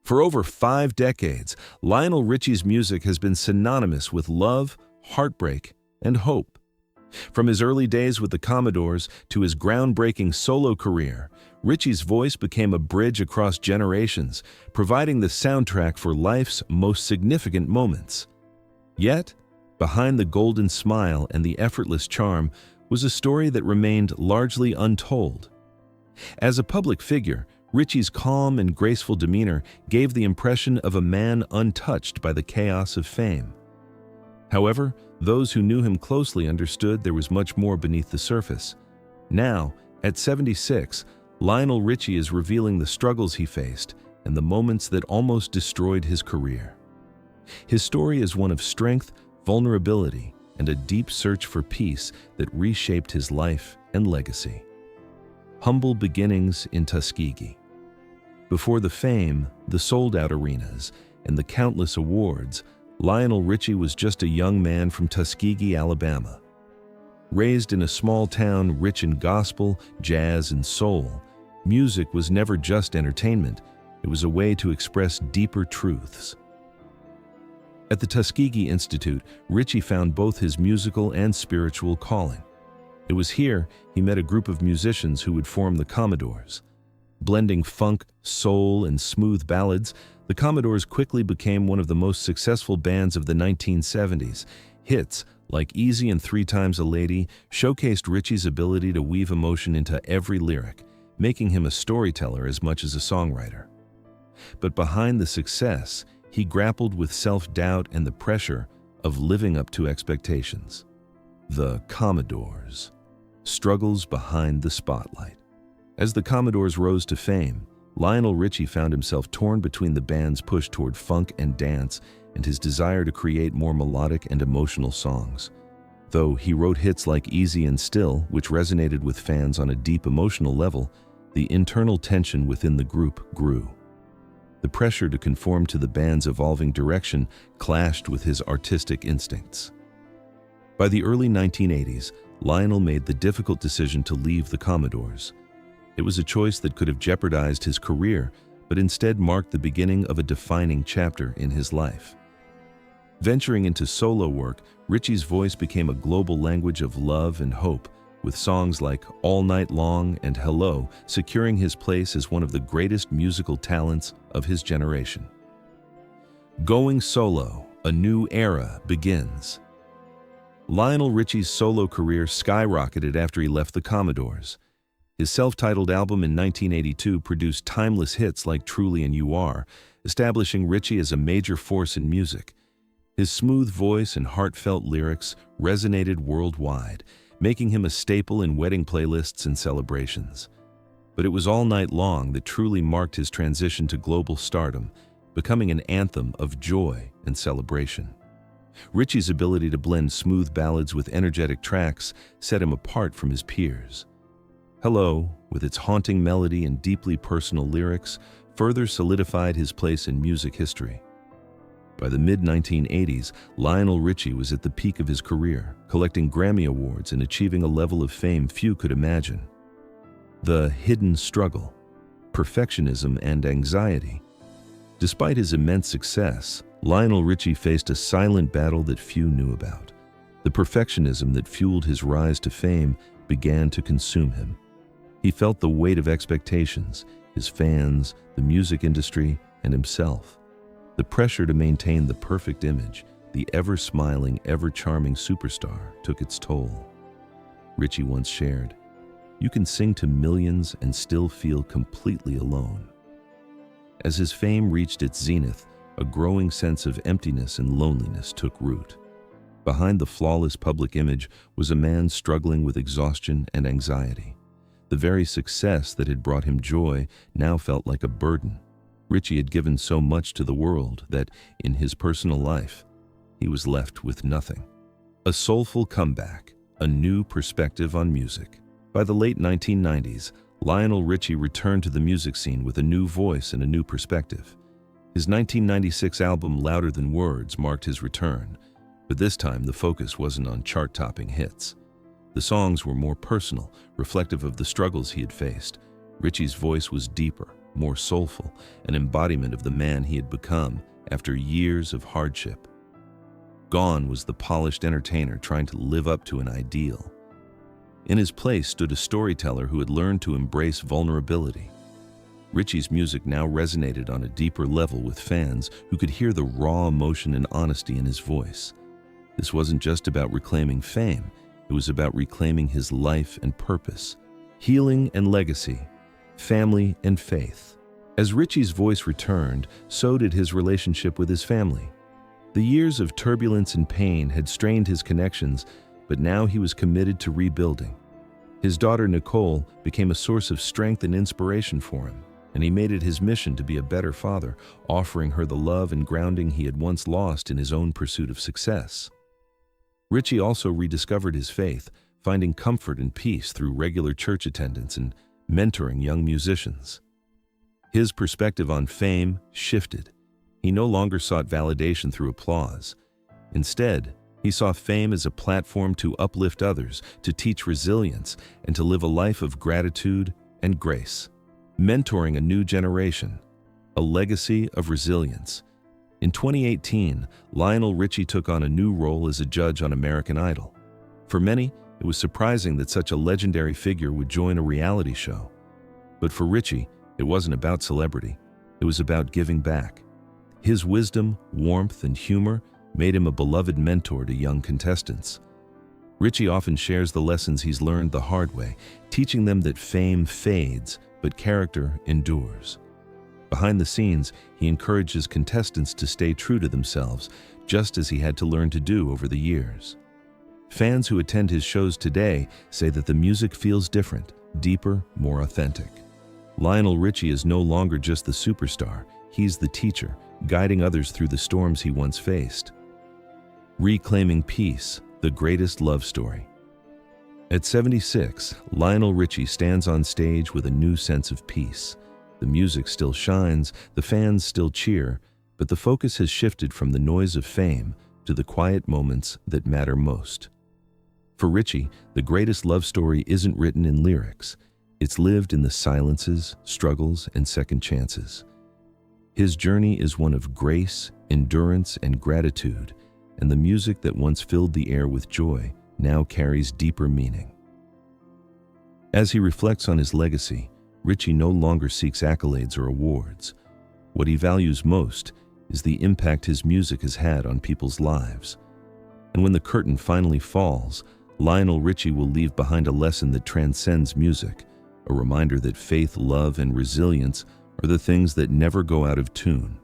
For over 5 decades, Lionel Richie's music has been synonymous with love, heartbreak, and hope. From his early days with the Commodores to his groundbreaking solo career, Richie's voice became a bridge across generations, providing the soundtrack for life's most significant moments. Yet, behind the golden smile and the effortless charm was a story that remained largely untold. As a public figure, Richie's calm and graceful demeanor gave the impression of a man untouched by the chaos of fame. However, those who knew him closely understood there was much more beneath the surface. Now, at 76, Lionel Richie is revealing the struggles he faced and the moments that almost destroyed his career. His story is one of strength, vulnerability, and a deep search for peace that reshaped his life and legacy. Humble beginnings in Tuskegee. Before the fame, the sold-out arenas, and the countless awards, Lionel Richie was just a young man from Tuskegee, Alabama. Raised in a small town rich in gospel, jazz, and soul, music was never just entertainment. It was a way to express deeper truths. At the Tuskegee Institute, Richie found both his musical and spiritual calling. It was here he met a group of musicians who would form the Commodores. Blending funk, soul, and smooth ballads, the Commodores quickly became one of the most successful bands of the 1970s. Hits like Easy and 3 Times a Lady showcased Richie's ability to weave emotion into every lyric, making him a storyteller as much as a songwriter. But behind the success, he grappled with self-doubt and the pressure of living up to expectations. The Commodores. Struggles behind the spotlight. As the Commodores rose to fame, Lionel Richie found himself torn between the band's push toward funk and dance and his desire to create more melodic and emotional songs. Though he wrote hits like Easy and Still, which resonated with fans on a deep emotional level, the internal tension within the group grew. The pressure to conform to the band's evolving direction clashed with his artistic instincts. By the early 1980s, Lionel made the difficult decision to leave the Commodores. It was a choice that could have jeopardized his career, but instead marked the beginning of a defining chapter in his life. Venturing into solo work, Richie's voice became a global language of love and hope, with songs like All Night Long and Hello securing his place as one of the greatest musical talents of his generation. Going solo, a new era begins. Lionel Richie's solo career skyrocketed after he left the Commodores. His self-titled album in 1982 produced timeless hits like Truly and You Are, establishing Richie as a major force in music. His smooth voice and heartfelt lyrics resonated worldwide, making him a staple in wedding playlists and celebrations. But it was All Night Long that truly marked his transition to global stardom, becoming an anthem of joy and celebration. Richie's ability to blend smooth ballads with energetic tracks set him apart from his peers. Hello, with its haunting melody and deeply personal lyrics, further solidified his place in music history. By the mid-1980s, Lionel Richie was at the peak of his career, collecting Grammy Awards and achieving a level of fame few could imagine. The hidden struggle, perfectionism, and anxiety. Despite his immense success, Lionel Richie faced a silent battle that few knew about. The perfectionism that fueled his rise to fame began to consume him. He felt the weight of expectations, his fans, the music industry, and himself. The pressure to maintain the perfect image, the ever-smiling, ever-charming superstar, took its toll. Richie once shared, "You can sing to millions and still feel completely alone." As his fame reached its zenith, a growing sense of emptiness and loneliness took root. Behind the flawless public image was a man struggling with exhaustion and anxiety. The very success that had brought him joy now felt like a burden. Richie had given so much to the world that, in his personal life, he was left with nothing. A soulful comeback, a new perspective on music. By the late 1990s, Lionel Richie returned to the music scene with a new voice and a new perspective. His 1996 album Louder Than Words marked his return, but this time the focus wasn't on chart-topping hits. The songs were more personal, reflective of the struggles he had faced. Richie's voice was deeper, more soulful, an embodiment of the man he had become after years of hardship. Gone was the polished entertainer trying to live up to an ideal. In his place stood a storyteller who had learned to embrace vulnerability. Richie's music now resonated on a deeper level with fans who could hear the raw emotion and honesty in his voice. This wasn't just about reclaiming fame, it was about reclaiming his life and purpose, healing and legacy, family and faith. As Richie's voice returned, so did his relationship with his family. The years of turbulence and pain had strained his connections, but now he was committed to rebuilding. His daughter Nicole became a source of strength and inspiration for him, and he made it his mission to be a better father, offering her the love and grounding he had once lost in his own pursuit of success. Richie also rediscovered his faith, finding comfort and peace through regular church attendance and mentoring young musicians. His perspective on fame shifted. He no longer sought validation through applause. Instead, he saw fame as a platform to uplift others, to teach resilience, and to live a life of gratitude and grace. Mentoring a new generation, a legacy of resilience. In 2018, Lionel Richie took on a new role as a judge on American Idol. For many, it was surprising that such a legendary figure would join a reality show. But for Richie, it wasn't about celebrity. It was about giving back. His wisdom, warmth, and humor made him a beloved mentor to young contestants. Richie often shares the lessons he's learned the hard way, teaching them that fame fades, but character endures. Behind the scenes, he encourages contestants to stay true to themselves, just as he had to learn to do over the years. Fans who attend his shows today say that the music feels different, deeper, more authentic. Lionel Richie is no longer just the superstar, he's the teacher, guiding others through the storms he once faced. Reclaiming peace, the greatest love story. At 76, Lionel Richie stands on stage with a new sense of peace. The music still shines, the fans still cheer, but the focus has shifted from the noise of fame to the quiet moments that matter most. For Richie, the greatest love story isn't written in lyrics. It's lived in the silences, struggles, and second chances. His journey is one of grace, endurance, and gratitude, and the music that once filled the air with joy now carries deeper meaning. As he reflects on his legacy, Richie no longer seeks accolades or awards. What he values most is the impact his music has had on people's lives. And when the curtain finally falls, Lionel Richie will leave behind a lesson that transcends music, a reminder that faith, love, and resilience are the things that never go out of tune.